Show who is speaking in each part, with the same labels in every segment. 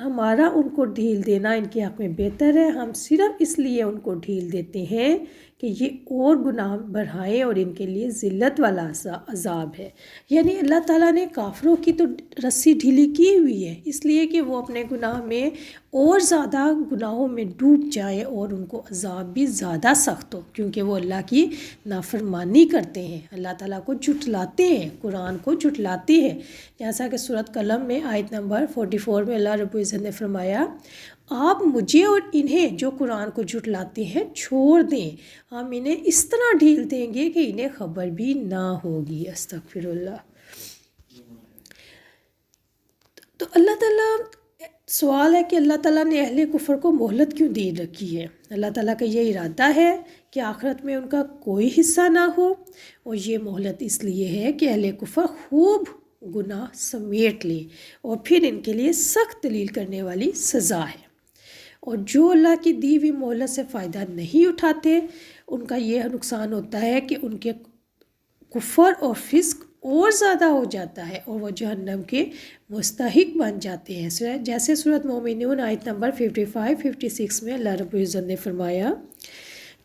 Speaker 1: ہمارا ان کو ڈھیل دینا ان کے حق میں بہتر ہے، ہم صرف اس لیے ان کو ڈھیل دیتے ہیں کہ یہ اور گناہ بڑھائیں اور ان کے لیے ذلت والا عذاب ہے۔ یعنی اللہ تعالیٰ نے کافروں کی تو رسی ڈھیلی کی ہوئی ہے اس لیے کہ وہ اپنے گناہ میں اور زیادہ گناہوں میں ڈوب جائیں اور ان کو عذاب بھی زیادہ سخت ہو، کیونکہ وہ اللہ کی نافرمانی کرتے ہیں، اللہ تعالیٰ کو جھٹلاتے ہیں، قرآن کو جھٹلاتے ہیں۔ جیسا کہ سورۃ قلم میں آیت نمبر 44 میں اللہ رب العزت نے فرمایا، آپ مجھے اور انہیں جو قرآن کو جھٹلاتے ہیں چھوڑ دیں، ہم انہیں اس طرح ڈھیل دیں گے کہ انہیں خبر بھی نہ ہوگی۔ استغفر اللہ۔ تو اللہ تعالیٰ سوال ہے کہ اللہ تعالیٰ نے اہل کفر کو مہلت کیوں دی رکھی ہے؟ اللہ تعالیٰ کا یہ ارادہ ہے کہ آخرت میں ان کا کوئی حصہ نہ ہو، اور یہ مہلت اس لیے ہے کہ اہل کفر خوب گناہ سمیٹ لیں اور پھر ان کے لیے سخت دلیل کرنے والی سزا ہے، اور جو اللہ کی دی ہوئی مہلت سے فائدہ نہیں اٹھاتے ان کا یہ نقصان ہوتا ہے کہ ان کے کفر اور فسق اور زیادہ ہو جاتا ہے اور وہ جہنم کے مستحق بن جاتے ہیں۔ جیسے سورۃ مومنون آیت نمبر 55-56 میں اللہ رب العزت نے فرمایا،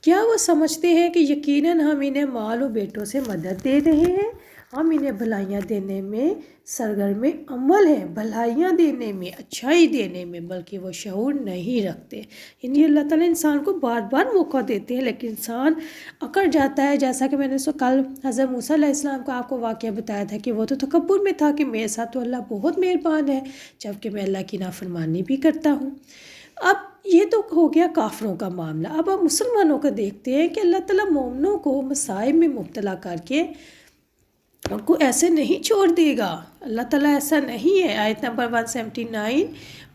Speaker 1: کیا وہ سمجھتے ہیں کہ یقیناً ہم انہیں مال و بیٹوں سے مدد دے رہے ہیں؟ ہم انہیں بھلائیاں دینے میں سرگرم عمل ہیں، بھلائیاں دینے میں، اچھائی دینے میں، بلکہ وہ شعور نہیں رکھتے۔ یعنی اللہ تعالیٰ انسان کو بار بار موقع دیتے ہیں لیکن انسان اکڑ جاتا ہے، جیسا کہ میں نے کل حضرت موسیٰ علیہ السلام کو آپ کو واقعہ بتایا تھا کہ وہ تو تکبر میں تھا کہ میرے ساتھ تو اللہ بہت مہربان ہے جبکہ میں اللہ کی نافرمانی بھی کرتا ہوں۔ اب یہ تو ہو گیا کافروں کا معاملہ، اب ہم مسلمانوں کا دیکھتے ہیں کہ اللہ تعالیٰ مومنوں کو مصائب میں مبتلا کر کے ان کو ایسے نہیں چھوڑ دے گا۔ اللہ تعالیٰ ایسا نہیں ہے۔ آیت نمبر 179،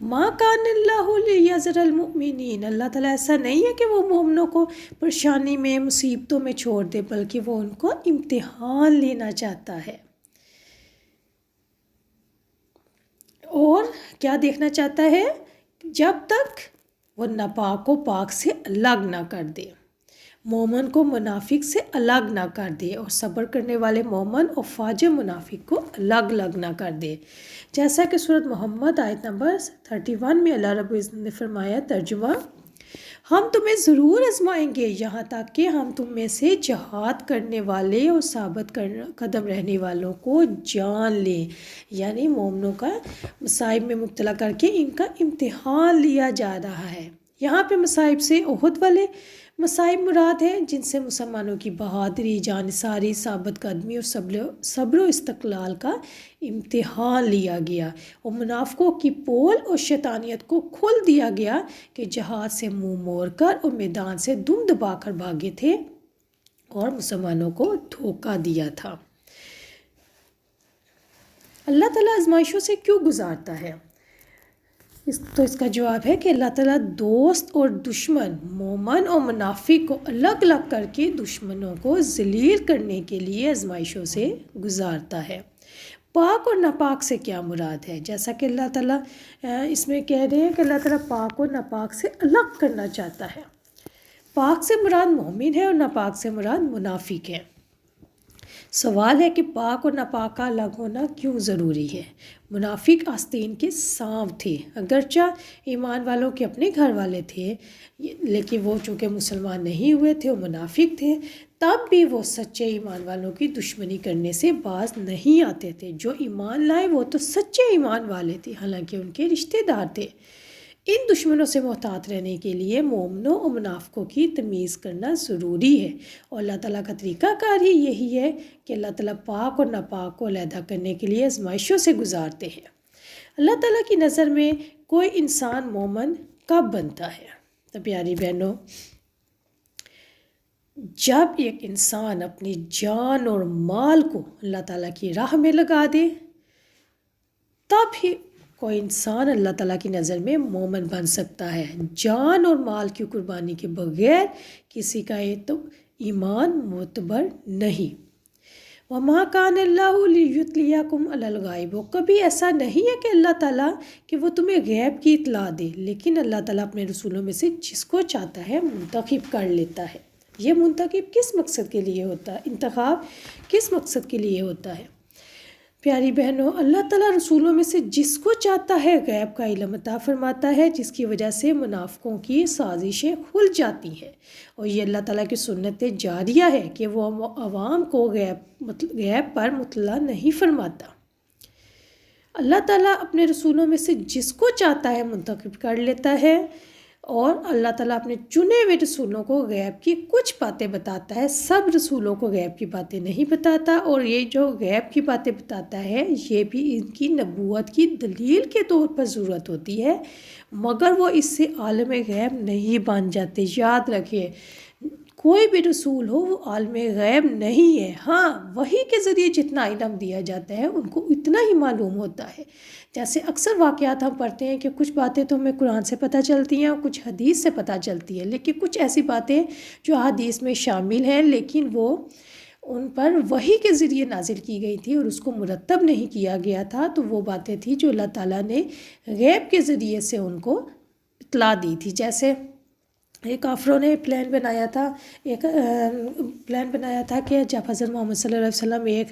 Speaker 1: ما کان اللہ لیذر المؤمنین، اللہ تعالیٰ ایسا نہیں ہے کہ وہ مومنوں کو پریشانی میں مصیبتوں میں چھوڑ دے، بلکہ وہ ان کو امتحان لینا چاہتا ہے۔ اور کیا دیکھنا چاہتا ہے؟ جب تک وہ ناپاک کو پاک سے الگ نہ کر دے، مومن کو منافق سے الگ نہ کر دے، اور صبر کرنے والے مومن اور فاجر منافق کو الگ نہ کر دے۔ جیسا کہ سورۃ محمد آیت نمبر 31 میں اللہ رب العزت نے فرمایا، ترجمہ، ہم تمہیں ضرور آزمائیں گے یہاں تک کہ ہم تم میں سے جہاد کرنے والے اور ثابت قدم رہنے والوں کو جان لیں۔ یعنی مومنوں کا مصائب میں مبتلا کر کے ان کا امتحان لیا جا رہا ہے۔ یہاں پہ مصائب سے احد والے مصائب مراد ہیں جن سے مسلمانوں کی بہادری، جانثاری، ثابت قدمی اور صبر و استقلال کا امتحان لیا گیا، اور منافقوں کی پول اور شیطانیت کو کھول دیا گیا کہ جہاد سے منہ موڑ کر اور میدان سے دم دبا کر بھاگے تھے اور مسلمانوں کو دھوکہ دیا تھا۔ اللہ تعالیٰ آزمائشوں سے کیوں گزارتا ہے؟ تو اس کا جواب ہے کہ اللہ تعالیٰ دوست اور دشمن، مومن اور منافق کو الگ الگ کر کے دشمنوں کو ذلیل کرنے کے لیے آزمائشوں سے گزارتا ہے۔ پاک اور ناپاک سے کیا مراد ہے؟ جیسا کہ اللہ تعالیٰ اس میں کہہ رہے ہیں کہ اللہ تعالیٰ پاک اور ناپاک سے الگ کرنا چاہتا ہے۔ پاک سے مراد مومن ہے اور ناپاک سے مراد منافق ہے۔ سوال ہے کہ پاک اور ناپاک کا الگ ہونا کیوں ضروری ہے؟ منافق آستین کے سانپ تھے، اگرچہ ایمان والوں کے اپنے گھر والے تھے، لیکن وہ چونکہ مسلمان نہیں ہوئے تھے، وہ منافق تھے، تب بھی وہ سچے ایمان والوں کی دشمنی کرنے سے باز نہیں آتے تھے۔ جو ایمان لائے وہ تو سچے ایمان والے تھے، حالانکہ ان کے رشتہ دار تھے۔ ان دشمنوں سے محتاط رہنے کے لیے مومنوں اور منافقوں کی تمیز کرنا ضروری ہے، اور اللہ تعالیٰ کا طریقہ کار ہی یہی ہے کہ اللہ تعالیٰ پاک اور ناپاک کو علیحدہ کرنے کے لیے آزمائشوں سے گزارتے ہیں۔ اللہ تعالیٰ کی نظر میں کوئی انسان مومن کب بنتا ہے؟ تو پیاری بہنوں، جب ایک انسان اپنی جان اور مال کو اللہ تعالیٰ کی راہ میں لگا دے، تب ہی کوئی انسان اللہ تعالیٰ کی نظر میں مومن بن سکتا ہے۔ جان اور مال کی قربانی کے بغیر کسی کا ایمان معتبر نہیں۔ وَمَا كَانَ اللَّهُ لِيُطْلِعَكُمْ عَلَى الْغَيْبِ، کبھی ایسا نہیں ہے کہ اللہ تعالیٰ کہ وہ تمہیں غیب کی اطلاع دے، لیکن اللہ تعالیٰ اپنے رسولوں میں سے جس کو چاہتا ہے منتخب کر لیتا ہے۔ یہ منتخب کس مقصد کے لیے ہوتا ہے؟ انتخاب کس مقصد کے لیے ہوتا ہے؟ پیاری بہنوں، اللہ تعالیٰ رسولوں میں سے جس کو چاہتا ہے غیب کا علم عطا فرماتا ہے، جس کی وجہ سے منافقوں کی سازشیں کھل جاتی ہیں، اور یہ اللہ تعالیٰ کی سنت جاریہ ہے کہ وہ عوام کو غیب پر مطلع نہیں فرماتا۔ اللہ تعالیٰ اپنے رسولوں میں سے جس کو چاہتا ہے منتخب کر لیتا ہے، اور اللہ تعالیٰ اپنے چنے ہوئے رسولوں کو غیب کی کچھ باتیں بتاتا ہے، سب رسولوں کو غیب کی باتیں نہیں بتاتا، اور یہ جو غیب کی باتیں بتاتا ہے یہ بھی ان کی نبوت کی دلیل کے طور پر ضرورت ہوتی ہے، مگر وہ اس سے عالم غیب نہیں بن جاتے۔ یاد رکھیے، کوئی بھی رسول ہو وہ عالم غیب نہیں ہے، ہاں وحی کے ذریعے جتنا علم دیا جاتا ہے ان کو اتنا ہی معلوم ہوتا ہے۔ جیسے اکثر واقعات ہم پڑھتے ہیں کہ کچھ باتیں تو ہمیں قرآن سے پتہ چلتی ہیں اور کچھ حدیث سے پتہ چلتی ہے، لیکن کچھ ایسی باتیں جو حدیث میں شامل ہیں لیکن وہ ان پر وحی کے ذریعے نازل کی گئی تھی اور اس کو مرتب نہیں کیا گیا تھا، تو وہ باتیں تھیں جو اللہ تعالیٰ نے غیب کے ذریعے سے ان کو اطلاع دی تھی۔ جیسے ایک کافروں نے پلان بنایا تھا کہ جب حضرت محمد صلی اللہ علیہ وسلم ایک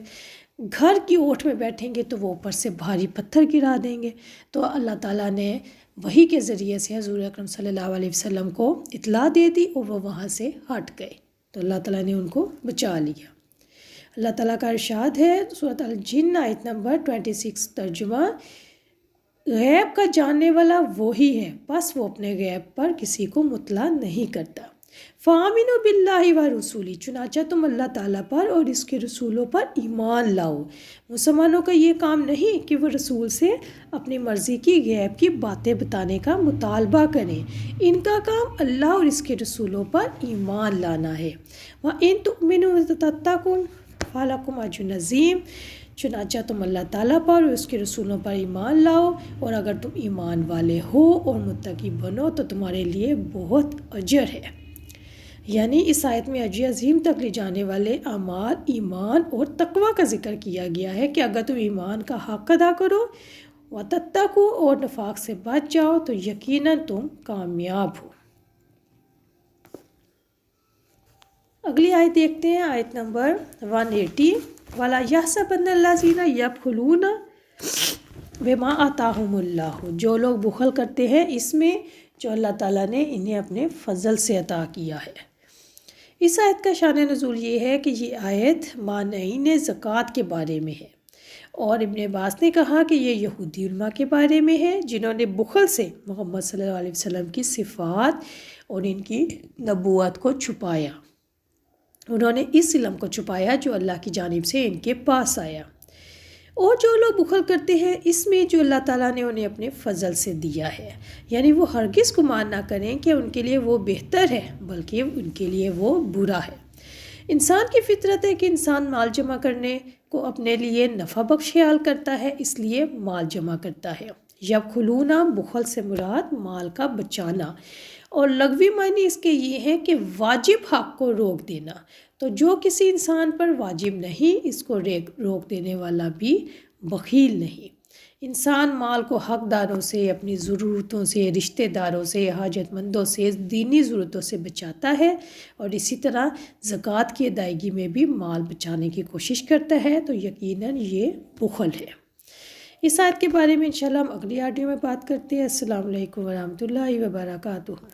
Speaker 1: گھر کی اوٹ میں بیٹھیں گے تو وہ اوپر سے بھاری پتھر گرا دیں گے، تو اللہ تعالیٰ نے وحی کے ذریعے سے حضور اکرم صلی اللہ علیہ وسلم کو اطلاع دے دی اور وہ وہاں سے ہٹ گئے، تو اللہ تعالیٰ نے ان کو بچا لیا۔ اللہ تعالیٰ کا ارشاد ہے سورۃ الجن آیت نمبر 26 ترجمہ، غیب کا جاننے والا وہی ہے، بس وہ اپنے غیب پر کسی کو مطلع نہیں کرتا۔ فَآمِنُوا بِاللَّهِ وَرُسُولِهِ، چنانچہ تم اللہ تعالیٰ پر اور اس کے رسولوں پر ایمان لاؤ۔ مسلمانوں کا یہ کام نہیں کہ وہ رسول سے اپنی مرضی کی غیب کی باتیں بتانے کا مطالبہ کریں، ان کا کام اللہ اور اس کے رسولوں پر ایمان لانا ہے۔ وَإِن تُؤْمِنُوا وَتَتَّقُوا فَلَكُمْ أَجْرٌ عَظِيمٌ، چنانچہ تم اللہ تعالیٰ پر اور اس کے رسولوں پر ایمان لاؤ، اور اگر تم ایمان والے ہو اور متقی بنو تو تمہارے لیے بہت اجر ہے۔ یعنی اس آیت میں اجر عظیم تک لے جانے والے اعمال، ایمان اور تقوی کا ذکر کیا گیا ہے کہ اگر تم ایمان کا حق ادا کرو، وَتَتَّقُوا اور نفاق سے بچ جاؤ تو یقیناً تم کامیاب ہو۔ اگلی آیت دیکھتے ہیں، آیت نمبر 180، وَلَا يَحْسَبَنَّ الَّذِينَ يَبْخِلُونَ بِمَا آتَاهُمُ اللَّهُ، جو لوگ بخل کرتے ہیں اس میں جو اللہ تعالیٰ نے انہیں اپنے فضل سے عطا کیا ہے۔ اس آیت کا شان نزول یہ ہے کہ یہ آیت مانعین زکوٰۃ کے بارے میں ہے، اور ابن عباس نے کہا کہ یہ یہودی علماء کے بارے میں ہے جنہوں نے بخل سے محمد صلی اللہ علیہ وسلم کی صفات اور ان کی نبوت کو چھپایا، انہوں نے اس علم کو چھپایا جو اللہ کی جانب سے ان کے پاس آیا، اور جو لوگ بخل کرتے ہیں اس میں جو اللہ تعالیٰ نے انہیں اپنے فضل سے دیا ہے، یعنی وہ ہرگز گمان نہ کریں کہ ان کے لیے وہ بہتر ہے بلکہ ان کے لیے وہ برا ہے۔ انسان کی فطرت ہے کہ انسان مال جمع کرنے کو اپنے لیے نفع بخش خیال کرتا ہے، اس لیے مال جمع کرتا ہے۔ یبخلونا، بخل سے مراد مال کا بچانا، اور لغوی معنی اس کے یہ ہے کہ واجب حق کو روک دینا، تو جو کسی انسان پر واجب نہیں اس کو روک دینے والا بھی بخیل نہیں۔ انسان مال کو حقداروں سے، اپنی ضرورتوں سے، رشتہ داروں سے، حاجت مندوں سے، دینی ضرورتوں سے بچاتا ہے، اور اسی طرح زکوٰۃ کی ادائیگی میں بھی مال بچانے کی کوشش کرتا ہے، تو یقیناً یہ بخل ہے۔ اس آیت کے بارے میں انشاءاللہ ہم اگلی آڈیو میں بات کرتے ہیں۔ السلام علیکم ورحمۃ اللہ وبرکاتہ۔